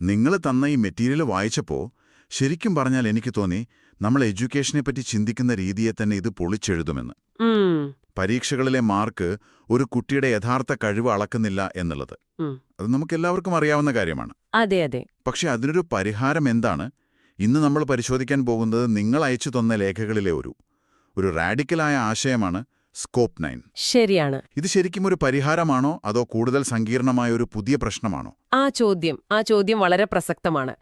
നിങ്ങൾ തന്ന ഈ മെറ്റീരിയൽ വായിച്ചപ്പോൾ ശരിക്കും പറഞ്ഞാൽ എനിക്ക് തോന്നി നമ്മൾ എഡ്യൂക്കേഷനെപ്പറ്റി ചിന്തിക്കുന്ന രീതിയെ തന്നെ ഇത് പൊളിച്ചെഴുതുമെന്ന്. പരീക്ഷകളിലെ മാർക്ക് ഒരു കുട്ടിയുടെ യഥാർത്ഥ കഴിവ് അളക്കുന്നില്ല എന്നുള്ളത് അത് നമുക്കെല്ലാവർക്കും അറിയാവുന്ന കാര്യമാണ്. അതെ അതെ. പക്ഷെ അതിനൊരു പരിഹാരം എന്താണ്? ഇന്ന് നമ്മൾ പരിശോധിക്കാൻ പോകുന്നത് നിങ്ങൾ അയച്ചു തന്ന ലേഖകളിലെ ഒരു റാഡിക്കലായ ആശയമാണ് സ്കോപ്പ് 9. ശരിയാണ്. ഇത് ശരിക്കും ഒരു പരിഹാരമാണോ അതോ കൂടുതൽ സങ്കീർണമായ ഒരു പുതിയ പ്രശ്നമാണോ? ആ ചോദ്യം വളരെ പ്രസക്തമാണ്.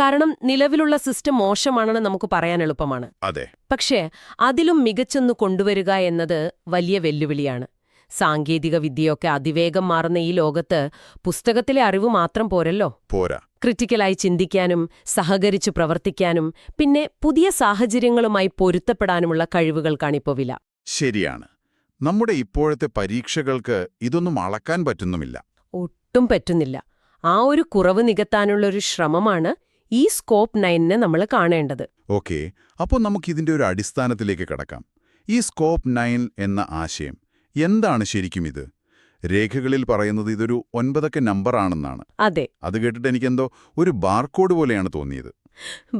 കാരണം നിലവിലുള്ള സിസ്റ്റം മോശമാണെന്ന് നമുക്ക് പറയാൻ എളുപ്പമാണ്. അതെ. പക്ഷേ അതിലും മികച്ചൊന്നു കൊണ്ടുവരിക എന്നത് വലിയ വെല്ലുവിളിയാണ്. സാങ്കേതിക വിദ്യയൊക്കെ അതിവേഗം മാറുന്ന ഈ ലോകത്ത് പുസ്തകത്തിലെ അറിവ് മാത്രം പോരല്ലോ. പോരാ. ക്രിറ്റിക്കലായി ചിന്തിക്കാനും സഹകരിച്ചു പ്രവർത്തിക്കാനും പിന്നെ പുതിയ സാഹചര്യങ്ങളുമായി പൊരുത്തപ്പെടാനുമുള്ള കഴിവുകൾക്കാണിപ്പോ വില. ശരിയാണ്. നമ്മുടെ ഇപ്പോഴത്തെ പരീക്ഷകൾക്ക് ഇതൊന്നും അളക്കാൻ പറ്റുന്നുമില്ല. ഒട്ടും പറ്റുന്നില്ല. ആ ഒരു കുറവ് നികത്താനുള്ളൊരു ശ്രമമാണ് ഈ സ്കോപ്പ് 9 നമ്മൾ കാണേണ്ടത്. ഓക്കേ, അപ്പോൾ നമുക്കിതിന്റെ ഒരു അടിസ്ഥാനത്തിലേക്ക് കടക്കാം. ഈ സ്കോപ്പ് 9 എന്ന ആശയം എന്താണ് ശരിക്കും? ഇത് രേഖകളിൽ പറയുന്നത് ഇതൊരു 9 നമ്പറാണെന്നാണ്. അതെ. അത് കേട്ടിട്ട് എനിക്കെന്തോ ഒരു ബാർകോഡ് പോലെയാണ് തോന്നിയത്.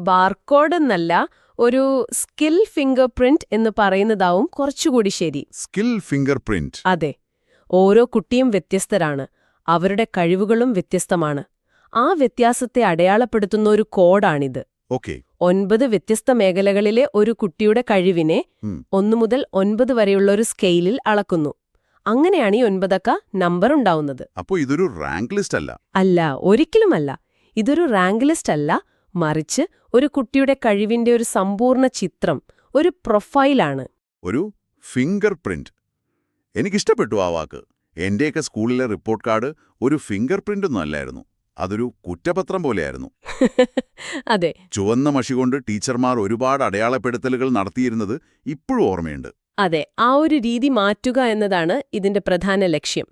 ബാർകോഡ് എന്നല്ല, ഒരു സ്കിൽ ഫിംഗർ പ്രിന്റ് എന്ന് പറയുന്നതാവും കുറച്ചുകൂടി ശരി. Skill finger print. അതെ. ഓരോ കുട്ടിയും വ്യത്യസ്തരാണ്. അവരുടെ കഴിവുകളും വ്യത്യസ്തമാണ്. ആ വ്യത്യാസത്തെ അടയാളപ്പെടുത്തുന്ന ഒരു കോഡാണിത്. ഓക്കെ. 9 വ്യത്യസ്ത മേഖലകളിലെ ഒരു കുട്ടിയുടെ കഴിവിനെ 1 മുതൽ 9 വരെയുള്ള ഒരു സ്കെയിലിൽ അളക്കുന്നു. അങ്ങനെയാണ് ഈ 9 നമ്പർ ഉണ്ടാവുന്നത്. അപ്പോൾ ഇതൊരു റാങ്ക് ലിസ്റ്റ് അല്ല? അല്ല, ഒരിക്കലുമല്ല. ഇതൊരു റാങ്ക് ലിസ്റ്റ് അല്ല, മറിച്ച് ഒരു കുട്ടിയുടെ കഴിവിന്റെ ഒരു സമ്പൂർണ്ണ ചിത്രം, ഒരു പ്രൊഫൈലാണ്. ഒരു ഫിംഗർ പ്രിന്റ്. എനിക്കിഷ്ടപ്പെട്ടു ആ വാക്ക്. എന്റെയൊക്കെ സ്കൂളിലെ റിപ്പോർട്ട് കാർഡ് ഒരു ഫിംഗർ പ്രിന്റൊന്നും അല്ലായിരുന്നു. അതൊരു കുറ്റപത്രം പോലെയായിരുന്നു. അതെ. ചുവന്ന മഷി കൊണ്ട് ടീച്ചർമാർ ഒരുപാട് അടയാളപ്പെടുത്തലുകൾ നടത്തിയിരുന്നത് ഇപ്പോഴും ഓർമ്മയുണ്ട്. അതെ, ആ ഒരു രീതി മാറ്റുക എന്നതാണ് ഇതിന്റെ പ്രധാന ലക്ഷ്യം.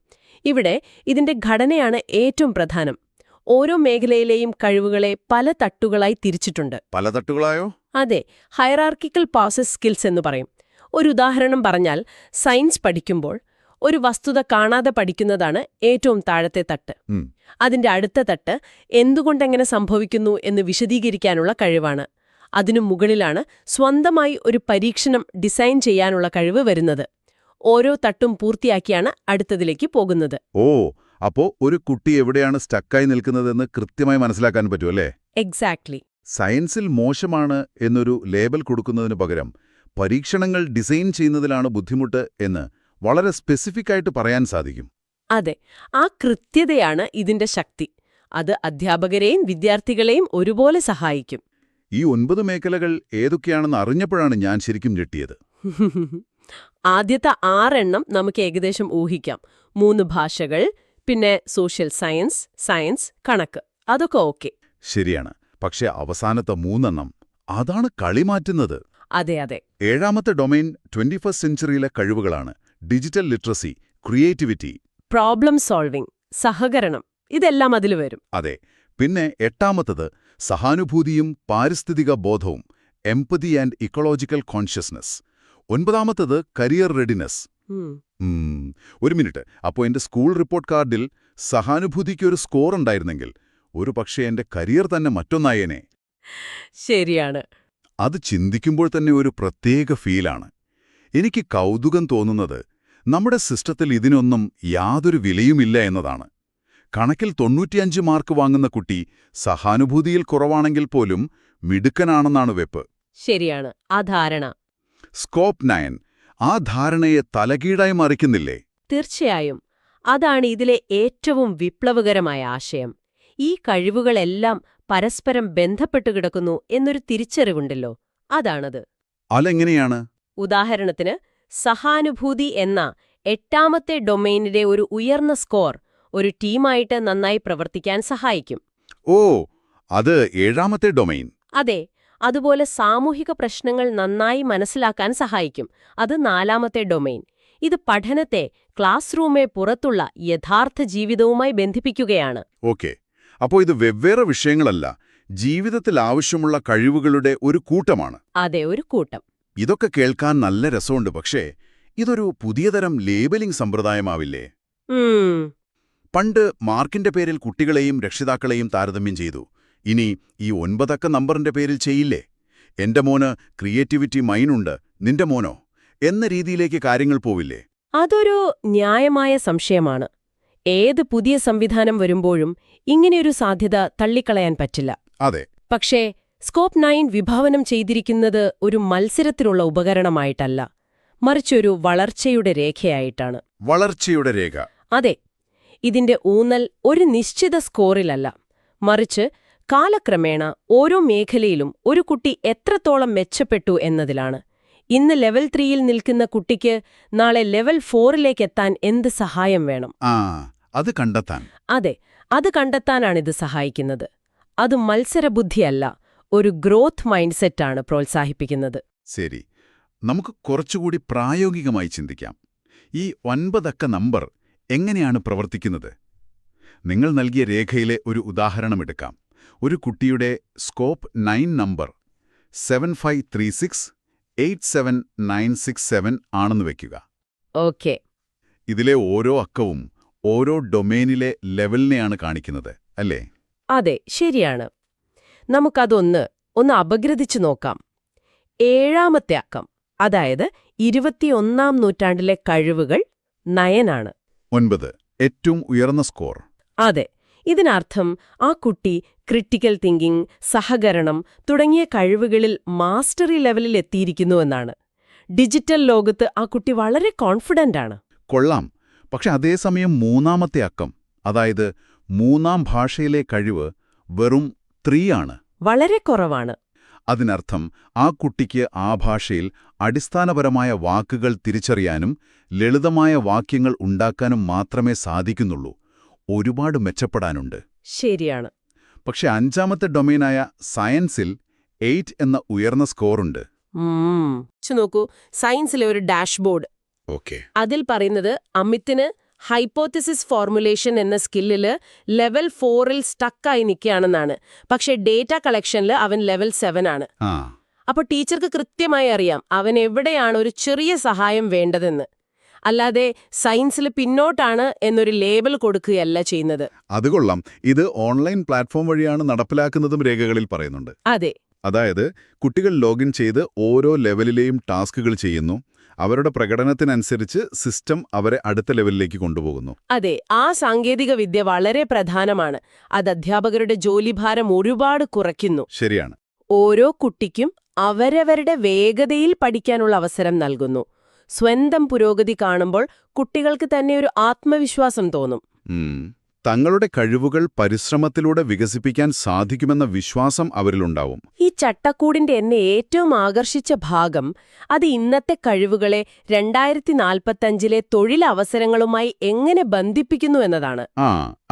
ഇവിടെ ഇതിന്റെ ഘടനയാണ് ഏറ്റവും പ്രധാനം. ഓരോ മേഖലയിലെയും കഴിവുകളെ പല തട്ടുകളായി തിരിച്ചിട്ടുണ്ട്. പല തട്ടുകളായോ? അതെ, ഹൈറാർക്കിക്കൽ പ്രോസസ് സ്കിൽസ് എന്ന് പറയും. ഒരു ഉദാഹരണം പറഞ്ഞാൽ, സയൻസ് പഠിക്കുമ്പോൾ ഒരു വസ്തുത കാണാതെ പഠിക്കുന്നതാണ് ഏറ്റവും താഴത്തെ തട്ട്. അതിന്റെ അടുത്ത തട്ട് എന്തുകൊണ്ടെങ്ങനെ സംഭവിക്കുന്നു എന്ന് വിശദീകരിക്കാനുള്ള കഴിവാണ്. അതിനു മുകളിലാണ് സ്വന്തമായി ഒരു പരീക്ഷണം ഡിസൈൻ ചെയ്യാനുള്ള കഴിവ് വരുന്നത്. ഓരോ തട്ടും പൂർത്തിയാക്കിയാണ് അടുത്തതിലേക്ക് പോകുന്നത്. ഓ, അപ്പോ ഒരു കുട്ടി എവിടെയാണ് സ്റ്റക്കായി നിൽക്കുന്നതെന്ന് കൃത്യമായി മനസ്സിലാക്കാൻ പറ്റുമല്ലേ? എക്സാക്ട്ലി. സയൻസിൽ മോശമാണ് എന്നൊരു ലേബൽ കൊടുക്കുന്നതിനു പകരം പരീക്ഷണങ്ങൾ ഡിസൈൻ ചെയ്യുന്നതിലാണ് ബുദ്ധിമുട്ട് എന്ന് വളരെ സ്പെസിഫിക് ആയിട്ട് പറയാൻ സാധിക്കും. അതെ, ആ കൃത്യതയാണ് ഇതിന്റെ ശക്തി. അത് അധ്യാപകരെയും വിദ്യാർത്ഥികളെയും ഒരുപോലെ സഹായിക്കും. ഈ 9 മേഖലകൾ ഏതൊക്കെയാണെന്ന് അറിഞ്ഞപ്പോഴാണ് ഞാൻ ശരിക്കും ഞെട്ടിയത്. ആദ്യത്തെ 6 നമുക്ക് ഏകദേശം ഊഹിക്കാം. 3 ഭാഷകൾ, പിന്നെ സോഷ്യൽ സയൻസ്, കണക്ക്, അതൊക്കെ ഓക്കെ. ശരിയാണ്. പക്ഷെ അവസാനത്തെ 3 അതാണ് കളി മാറ്റുന്നത്. അതെ അതെ. 7ാമത്തെ ഡൊമൈൻ 21st സെഞ്ച്വറിയിലെ കഴിവുകളാണ്. Digital literacy, creativity, problem solving, സഹകരണം, ഇതെല്ലാം അതിൽ വരും. അതെ. പിന്നെ 8ാമത്തത് സഹാനുഭൂതിയും പാരിസ്ഥിതിക ബോധവും, എംപതി ആൻഡ് ഇക്കോളജിക്കൽ കോൺഷ്യസ്നസ്. 9ാമത്തത് കരിയർ റെഡിനെസ്. ഒരു മിനിറ്റ്. അപ്പോൾ എന്റെ സ്കൂൾ റിപ്പോർട്ട് കാർഡിൽ സഹാനുഭൂതിക്കൊരു സ്കോർ ഉണ്ടായിരുന്നെങ്കിൽ ഒരു പക്ഷേ എന്റെ കരിയർ തന്നെ മറ്റൊന്നായേനെ. ശരിയാണ്. അത് ചിന്തിക്കുമ്പോൾ തന്നെ ഒരു പ്രത്യേക ഫീലാണ്. എനിക്ക് കൗതുകം തോന്നുന്നത് നമ്മുടെ സിസ്റ്റത്തിൽ ഇതിനൊന്നും യാതൊരു വിലയുമില്ല എന്നതാണ്. കണക്കിൽ 95 മാർക്ക് വാങ്ങുന്ന കുട്ടി സഹാനുഭൂതിയിൽ കുറവാണെങ്കിൽ പോലും മിടുക്കനാണെന്നാണ് വെപ്പ്. ശരിയാണ് ആ ധാരണ. സ്കോപ്പ് 9 ആ ധാരണയെ തലകീഴായി മറിക്കുന്നില്ലേ? തീർച്ചയായും. അതാണ് ഇതിലെ ഏറ്റവും വിപ്ലവകരമായ ആശയം. ഈ കഴിവുകളെല്ലാം പരസ്പരം ബന്ധപ്പെട്ടു കിടക്കുന്നു എന്നൊരു തിരിച്ചറിവുണ്ടല്ലോ, അതാണത്. അതെങ്ങനെയാണ്? ഉദാഹരണത്തിന്, സഹാനുഭൂതി എന്ന 8ാമത്തെ ഡൊമെയ്നിലെ ഒരു ഉയർന്ന സ്കോർ ഒരു ടീമായിട്ട് നന്നായി പ്രവർത്തിക്കാൻ സഹായിക്കും. ഓ, അത് 7ാമത്തെ ഡൊമെയ്ൻ. അതെ. അതുപോലെ സാമൂഹിക പ്രശ്നങ്ങൾ നന്നായി മനസ്സിലാക്കാൻ സഹായിക്കും. അത് 4ാമത്തെ ഡൊമെയ്ൻ. ഇത് പഠനത്തെ ക്ലാസ് റൂമേ പുറത്തുള്ള യഥാർത്ഥ ജീവിതവുമായി ബന്ധിപ്പിക്കുകയാണ്. ഓക്കെ. അപ്പോൾ ഇത് വെവ്വേറെ വിഷയങ്ങളല്ല, ജീവിതത്തിൽ ആവശ്യമുള്ള കഴിവുകളുടെ ഒരു കൂട്ടമാണ്. അതെ, ഒരു കൂട്ടം. ഇതൊക്കെ കേൾക്കാൻ നല്ല രസമുണ്ട്. പക്ഷേ ഇതൊരു പുതിയതരം ലേബലിംഗ് സമ്പ്രദായമാവില്ലേ? പണ്ട് മാർക്കിന്റെ പേരിൽ കുട്ടികളെയും രക്ഷിതാക്കളെയും താരതമ്യം ചെയ്തു. ഇനി ഈ 9 അക്ക നമ്പറിന്റെ പേരിൽ ചെയ്യില്ലേ? എന്റെ മോന് ക്രിയേറ്റിവിറ്റി മൈനുണ്ട്, നിന്റെ മോനോ എന്ന രീതിയിലേക്ക് കാര്യങ്ങൾ പോവില്ലേ? അതൊരു ന്യായമായ സംശയമാണ്. ഏത് പുതിയ സംവിധാനം വരുമ്പോഴും ഇങ്ങനെയൊരു സാധ്യത തള്ളിക്കളയാൻ പറ്റില്ല. അതെ. പക്ഷേ സ്കോപ്പ് 9 വിഭാവനം ചെയ്തിരിക്കുന്നത് ഒരു മത്സരത്തിനുള്ള ഉപകരണമായിട്ടല്ല, മറിച്ചൊരു വളർച്ചയുടെ രേഖയായിട്ടാണ്. വളർച്ചയുടെ രേഖ. അതെ. ഇതിന്റെ ഊന്നൽ ഒരു നിശ്ചിത സ്കോറിലല്ല, മറിച്ച് കാലക്രമേണ ഓരോ മേഖലയിലും ഒരു കുട്ടി എത്രത്തോളം മെച്ചപ്പെട്ടു എന്നതിലാണ്. ഇന്ന് ലെവൽ 3യിൽ നിൽക്കുന്ന കുട്ടിക്ക് നാളെ ലെവൽ 4ലേക്ക് എത്താൻ എന്ത് സഹായം വേണം? അത് കണ്ടെത്താൻ. അതെ, അത് കണ്ടെത്താനാണിത് സഹായിക്കുന്നത്. അത് മത്സരബുദ്ധിയല്ല, ഒരു ഗ്രോത്ത് മൈൻഡ് സെറ്റാണ് പ്രോത്സാഹിപ്പിക്കുന്നത്. ശരി, നമുക്ക് കുറച്ചുകൂടി പ്രായോഗികമായി ചിന്തിക്കാം. ഈ 9 അക്ക നമ്പർ എങ്ങനെയാണ് പ്രവർത്തിക്കുന്നത്? നിങ്ങൾ നൽകിയ രേഖയിലെ ഒരു ഉദാഹരണമെടുക്കാം. ഒരു കുട്ടിയുടെ സ്കോപ്പ് 9 നമ്പർ 753687967 ആണെന്ന് വയ്ക്കുക. ഓക്കെ. ഇതിലെ ഓരോ അക്കവും ഓരോ ഡൊമെയ്നിലെ ലെവലിനെയാണ് കാണിക്കുന്നത്, അല്ലേ? അതെ, ശരിയാണ്. നമുക്കതൊന്ന് അപഗ്രഥിച്ചു നോക്കാം. 7ാമത്തെ അക്കം, അതായത് 21ാം നൂറ്റാണ്ടിലെ കഴിവുകൾ 9 ആണ്. 9 ഏറ്റവും ഉയർന്ന സ്കോർ. അതെ. ഇതിനർത്ഥം ആ കുട്ടി ക്രിട്ടിക്കൽ തിങ്കിംഗ്, സഹകരണം തുടങ്ങിയ കഴിവുകളിൽ മാസ്റ്ററി ലെവലിൽ എത്തിയിരിക്കുന്നുവെന്നാണ്. ഡിജിറ്റൽ ലോകത്ത് ആ കുട്ടി വളരെ കോൺഫിഡന്റ് ആണ്. കൊള്ളാം. പക്ഷെ അതേസമയം 3ാമത്തെ അക്കം, അതായത് 3ാം ഭാഷയിലെ കഴിവ് വെറും 3 ആണ്. വളരെ കുറവാണ്. അതിനർത്ഥം ആ കുട്ടിക്ക് ആ ഭാഷയിൽ അടിസ്ഥാനപരമായ വാക്കുകൾ തിരിച്ചറിയാനും ലളിതമായ വാക്യങ്ങൾ ഉണ്ടാക്കാനും മാത്രമേ സാധിക്കുന്നുള്ളൂ. ഒരുപാട് മെച്ചപ്പെടാനുണ്ട്. ശരിയാണ്. പക്ഷെ 5ാമത്തെ ഡൊമെയ്നായ സയൻസിൽ 8 എന്ന ഉയർന്ന സ്കോറുണ്ട്. നോക്കൂ, സയൻസിലെ ഒരു ഡാഷ്ബോർഡ്. ഓക്കെ. അതിൽ പറയുന്നത് അമിത്തിന് ഹൈപ്പോത്തിസിസ് ഫോർമുലേഷൻ എന്ന സ്കില്ലില് ലെവൽ 4ൽ സ്റ്റക്കായി നിൽക്കുകയാണെന്നാണ്. പക്ഷേ ഡേറ്റ കളക്ഷനിൽ അവൻ ലെവൽ 7 ആണ്. അപ്പോൾ ടീച്ചർക്ക് കൃത്യമായി അറിയാം അവൻ എവിടെയാണ് ഒരു ചെറിയ സഹായം വേണ്ടതെന്ന്. അല്ലാതെ സയൻസിൽ പിന്നോട്ടാണ് എന്നൊരു ലേബൽ കൊടുക്കുകയല്ല ചെയ്യുന്നത്. അത് കൊള്ളാം. ഇത് ഓൺലൈൻ പ്ലാറ്റ്ഫോം വഴിയാണ് നടപ്പിലാക്കുന്നതും രേഖകളിൽ പറയുന്നുണ്ട്. അതെ. അതായത് കുട്ടികൾ ലോഗിൻ ചെയ്ത് ഓരോ ലെവലിലെയും ടാസ്കുകൾ ചെയ്യുന്നു. അവരുടെ പ്രകടനത്തിനനുസരിച്ച് സിസ്റ്റം അവരെ അടുത്ത ലെവലിലേക്ക് കൊണ്ടുപോകുന്നു. അതെ, ആ സാങ്കേതിക വിദ്യ വളരെ പ്രധാനമാണ്. അത് അധ്യാപകരുടെ ജോലിഭാരം ഒരുപാട് കുറയ്ക്കുന്നു. ശരിയാണ്. ഓരോ കുട്ടിക്കും അവരവരുടെ വേഗതയിൽ പഠിക്കാനുള്ള അവസരം നൽകുന്നു. സ്വന്തം പുരോഗതി കാണുമ്പോൾ കുട്ടികൾക്ക് തന്നെ ഒരു ആത്മവിശ്വാസം തോന്നും. തങ്ങളുടെ കഴിവുകൾ പരിശ്രമത്തിലൂടെ വികസിപ്പിക്കാൻ സാധിക്കുമെന്ന വിശ്വാസം അവരിലുണ്ടാവും. ഈ ചട്ടക്കൂടിന്റെ എന്നെ ഏറ്റവും ആകർഷിച്ച ഭാഗം അത് ഇന്നത്തെ കഴിവുകളെ 2045ലെ തൊഴിലവസരങ്ങളുമായി എങ്ങനെ ബന്ധിപ്പിക്കുന്നു എന്നതാണ്.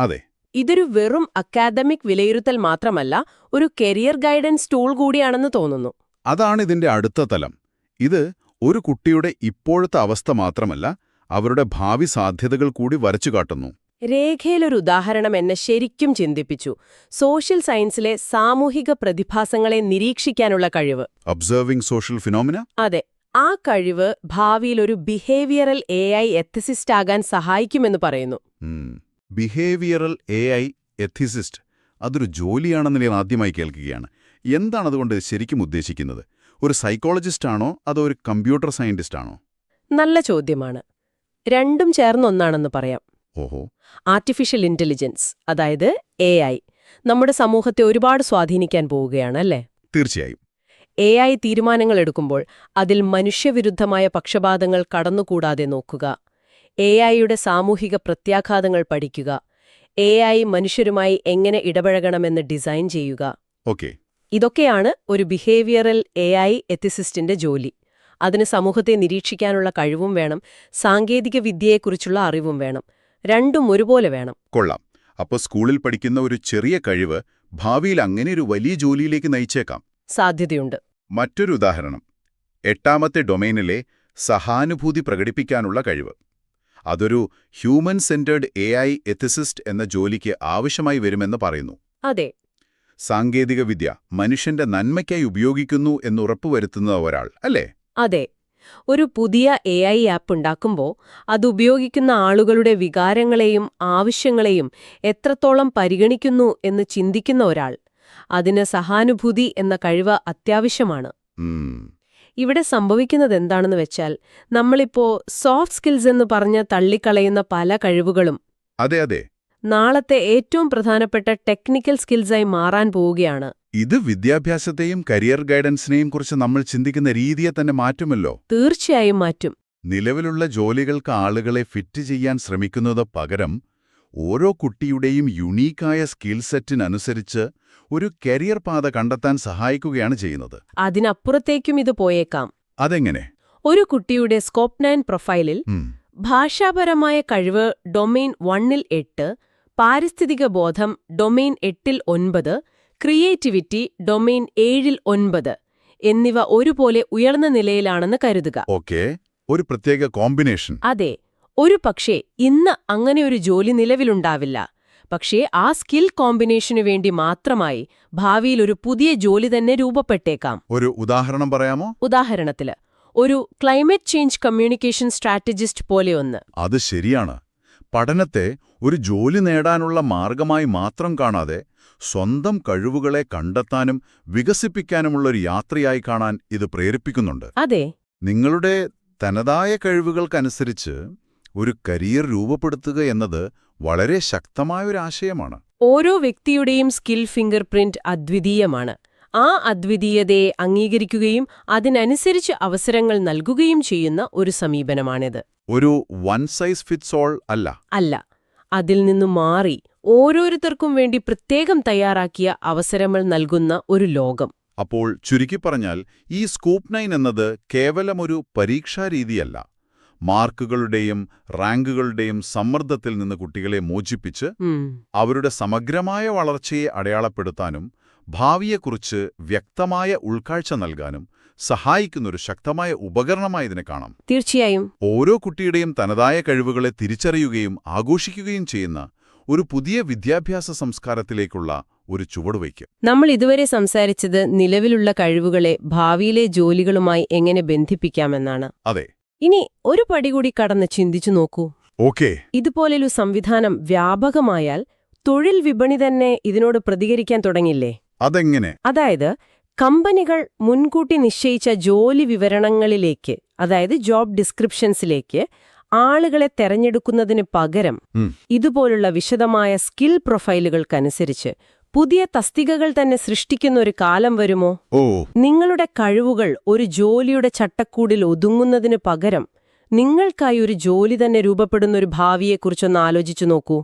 അതെ. ഇതൊരു വെറും അക്കാദമിക് വിലയിരുത്തൽ മാത്രമല്ല, ഒരു കരിയർ ഗൈഡൻസ് ടൂൾ കൂടിയാണെന്ന് തോന്നുന്നു. അതാണ് ഇതിന്റെ അടുത്ത തലം. ഇത് ഒരു കുട്ടിയുടെ ഇപ്പോഴത്തെ അവസ്ഥ മാത്രമല്ല, അവരുടെ ഭാവി സാധ്യതകൾ കൂടി വരച്ചുകാട്ടുന്നു. രേഖയിലൊരു ഉദാഹരണം എന്നെ ശരിക്കും ചിന്തിപ്പിച്ചു. സോഷ്യൽ സയൻസിലെ സാമൂഹിക പ്രതിഭാസങ്ങളെ നിരീക്ഷിക്കാനുള്ള കഴിവ്. Observing social phenomena. അതെ. ആ കഴിവ് ഭാവിയിൽ ഒരു ബിഹേവിയറൽ AI എത്തിസിസ്റ്റ് ആകാൻ സഹായിക്കുമെന്ന് പറയുന്നു. ബിഹേവിയറൽ AI എത്തിസിസ്റ്റ്, അതൊരു ജോലിയാണെന്ന് ഞാൻ ആദ്യമായി കേൾക്കുകയാണ്. എന്താണതുകൊണ്ട് ശരിക്കും ഉദ്ദേശിക്കുന്നത്? ഒരു സൈക്കോളജിസ്റ്റാണോ അതോ ഒരു കമ്പ്യൂട്ടർ സയന്റിസ്റ്റാണോ? നല്ല ചോദ്യമാണ്. രണ്ടും ചേർന്നൊന്നാണെന്ന് പറയാം. ഓഹോ. ആർട്ടിഫിഷ്യൽ ഇന്റലിജൻസ്, അതായത് AI, നമ്മുടെ സമൂഹത്തെ ഒരുപാട് സ്വാധീനിക്കാൻ പോവുകയാണ്, അല്ലേ? തീർച്ചയായും. AI തീരുമാനങ്ങൾ എടുക്കുമ്പോൾ അതിൽ മനുഷ്യവിരുദ്ധമായ പക്ഷപാതങ്ങൾ കടന്നുകൂടാതെ നോക്കുക, AIയുടെ സാമൂഹിക പ്രത്യാഘാതങ്ങൾ പഠിക്കുക, AI മനുഷ്യരുമായി എങ്ങനെ ഇടപഴകണമെന്ന് ഡിസൈൻ ചെയ്യുക. ഓക്കെ. ഇതൊക്കെയാണ് ഒരു ബിഹേവിയറൽ AI എത്തിസിസ്റ്റിന്റെ ജോലി. അതിന് സമൂഹത്തെ നിരീക്ഷിക്കാനുള്ള കഴിവും വേണം, സാങ്കേതിക വിദ്യയെക്കുറിച്ചുള്ള അറിവും വേണം. രണ്ടും ഒരുപോലെ വേണം. കൊള്ളാം. അപ്പോൾ സ്കൂളിൽ പഠിക്കുന്ന ഒരു ചെറിയ കഴിവ് ഭാവിയിൽ അങ്ങനെ ഒരു വലിയ ജോലിയിലേക്ക് നയിച്ചേക്കാം. സാധ്യതയുണ്ട്. മറ്റൊരു ഉദാഹരണം, 8ാമത്തെ ഡൊമെയ്നിലെ സഹാനുഭൂതി പ്രകടിപ്പിക്കാനുള്ള കഴിവ്. അതൊരു ഹ്യൂമൻ സെന്റേർഡ് AI എത്തിസിസ്റ്റ് എന്ന ജോലിക്ക് ആവശ്യമായി വരുമെന്ന് പറയുന്നു. അതെ. സാങ്കേതികവിദ്യ മനുഷ്യന്റെ നന്മയ്ക്കായി ഉപയോഗിക്കുന്നു എന്നുറപ്പുവരുത്തുന്ന ഒരാൾ, അല്ലേ? അതെ. ഒരു പുതിയ AI ആപ്പ് ഉണ്ടാക്കുമ്പോൾ അത് ഉപയോഗിക്കുന്ന ആളുകളുടെ വികാരങ്ങളെയും ആവശ്യങ്ങളെയും എത്രത്തോളം പരിഗണിക്കുന്നു എന്ന് ചിന്തിക്കുന്ന ഒരാൾ. അതിന് സഹാനുഭൂതി എന്ന കഴിവ് അത്യാവശ്യമാണ്. ഉം. ഇവിടെ സംഭവിക്കുന്നത് എന്താണെന്ന് വെച്ചാൽ നമ്മളിപ്പോ സോഫ്റ്റ് സ്കിൽസ് എന്ന് പറഞ്ഞ് തള്ളിക്കളയുന്ന പല കഴിവുകളും അതെ അതെ, നാളത്തെ ഏറ്റവും പ്രധാനപ്പെട്ട ടെക്നിക്കൽ സ്കിൽസായി മാറാൻ പോവുകയാണ്. ഇത് വിദ്യാഭ്യാസത്തെയും കരിയർ ഗൈഡൻസിനെയും കുറിച്ച് നമ്മൾ ചിന്തിക്കുന്ന രീതിയെ തന്നെ മാറ്റുമല്ലോ. തീർച്ചയായും മാറ്റും. നിലവിലുള്ള ജോലികൾക്ക് ആളുകളെ ഫിറ്റ് ചെയ്യാൻ ശ്രമിക്കുന്നത് പകരം ഓരോ കുട്ടിയുടെയും യുണീക്കായ സ്കിൽ സെറ്റിനനുസരിച്ച് ഒരു കരിയർ പാത കണ്ടെത്താൻ സഹായിക്കുകയാണ് ചെയ്യുന്നത്. അതിനപ്പുറത്തേക്കും ഇത് പോയേക്കാം. അതെങ്ങനെ? ഒരു കുട്ടിയുടെ സ്കോപ്പ് 9 പ്രൊഫൈലിൽ ഉം. ഭാഷാപരമായ കഴിവ് ഡൊമെയ്ൻ 1-ൽ 8, പാരിസ്ഥിതിക ബോധം ഡൊമെയ്ൻ 8-ൽ 9, ക്രിയേറ്റിവിറ്റി ഡൊമെയ്ൻ 7-ൽ 9 എന്നിവ ഒരുപോലെ ഉയർന്ന നിലയിലാണെന്ന് കരുതുക. ഓക്കേ, ഒരു പ്രത്യേക കോമ്പിനേഷൻ. അതെ, ഒരു പക്ഷേ ഇന്ന് അങ്ങനെയൊരു ജോലി നിലവിലുണ്ടാവില്ല. പക്ഷേ ആ സ്കിൽ കോമ്പിനേഷനു വേണ്ടി മാത്രമായി ഭാവിയിൽ ഒരു പുതിയ ജോലി തന്നെ രൂപപ്പെട്ടേക്കാം. ഒരു ഉദാഹരണം പറയാമോ? ഉദാഹരണത്തില് ഒരു ക്ലൈമറ്റ് ചേഞ്ച് കമ്മ്യൂണിക്കേഷൻ സ്ട്രാറ്റജിസ്റ്റ് പോലെയൊന്ന്. അത് ശരിയാണ്. പഠനത്തെ ഒരു ജോലി നേടാനുള്ള മാർഗമായി മാത്രം കാണാതെ സ്വന്തം കഴിവുകളെ കണ്ടെത്താനും വികസിപ്പിക്കാനുമുള്ളൊരു യാത്രയായി കാണാൻ ഇത് പ്രേരിപ്പിക്കുന്നുണ്ട്. അതെ, നിങ്ങളുടെ തനതായ കഴിവുകൾക്കനുസരിച്ച് ഒരു കരിയർ രൂപപ്പെടുത്തുക എന്നത് വളരെ ശക്തമായൊരാശയമാണ്. ഓരോ വ്യക്തിയുടെയും സ്കിൽ ഫിംഗർ പ്രിന്റ് അദ്വിതീയമാണ്. ആ അദ്വിതീയതയെ അംഗീകരിക്കുകയും അതിനനുസരിച്ച് അവസരങ്ങൾ നൽകുകയും ചെയ്യുന്ന ഒരു സമീപനമാണിത്. ഒരു വൺ സൈസ് ഫിറ്റ്സ് ഓൾ അല്ല. അല്ല, അതിൽ നിന്നു മാറി ഓരോരുത്തർക്കും വേണ്ടി പ്രത്യേകം തയ്യാറാക്കിയ അവസരങ്ങൾ നൽകുന്ന ഒരു ലോകം. അപ്പോൾ ചുരുക്കിപ്പറഞ്ഞാൽ ഈ സ്കോപ്പ് 9 എന്നത് കേവലമൊരു പരീക്ഷാരീതിയല്ല. മാർക്കുകളുടെയും റാങ്കുകളുടെയും സമ്മർദ്ദത്തിൽ നിന്ന് കുട്ടികളെ മോചിപ്പിച്ച് അവരുടെ സമഗ്രമായ വളർച്ചയെ അടയാളപ്പെടുത്താനും ഭാവിയെക്കുറിച്ച് വ്യക്തമായ ഉൾക്കാഴ്ച നൽകാനും സഹായിക്കുന്നൊരു ശക്തമായ ഉപകരണമായി ഇതിനെ കാണാം. തീർച്ചയായും ഓരോ കുട്ടിയുടെയും തനതായ കഴിവുകളെ തിരിച്ചറിയുകയും ആഘോഷിക്കുകയും ചെയ്യുന്ന ഒരു പുതിയ വിദ്യാഭ്യാസ സംസ്കാരത്തിലേക്കുള്ള ഒരു ചുവടുവയ്ക്ക്. നമ്മൾ ഇതുവരെ സംസാരിച്ചത് നിലവിലുള്ള കഴിവുകളെ ഭാവിയിലെ ജോലികളുമായി എങ്ങനെ ബന്ധിപ്പിക്കാമെന്നാണ്. അതെ. ഇനി ഒരു പടി കൂടി കടന്ന് ചിന്തിച്ചു നോക്കൂ. ഓക്കേ. ഇതുപോലൊരു സംവിധാനം വ്യാപകമായാൽ തൊഴിൽ വിപണി തന്നെ ഇതിനോട് പ്രതികരിക്കാൻ തുടങ്ങില്ലേ? അതെങ്ങനെ? അതായത് കമ്പനികൾ മുൻകൂട്ടി നിശ്ചയിച്ച ജോലി വിവരണങ്ങളിലേക്ക്, അതായത് ജോബ് ഡിസ്ക്രിപ്ഷൻസിലേക്ക് ആളുകളെ തെരഞ്ഞെടുക്കുന്നതിന് പകരം ഇതുപോലുള്ള വിശദമായ സ്കിൽ പ്രൊഫൈലുകൾക്കനുസരിച്ച് പുതിയ തസ്തികകൾ തന്നെ സൃഷ്ടിക്കുന്ന ഒരു കാലം വരുമോ? നിങ്ങളുടെ കഴിവുകൾ ഒരു ജോലിയുടെ ചട്ടക്കൂടിൽ ഒതുങ്ങുന്നതിന് പകരം നിങ്ങൾക്കായി ഒരു ജോലി തന്നെ രൂപപ്പെടുന്ന ഒരു ഭാവിയെക്കുറിച്ചൊന്ന് ആലോചിച്ചു നോക്കൂ.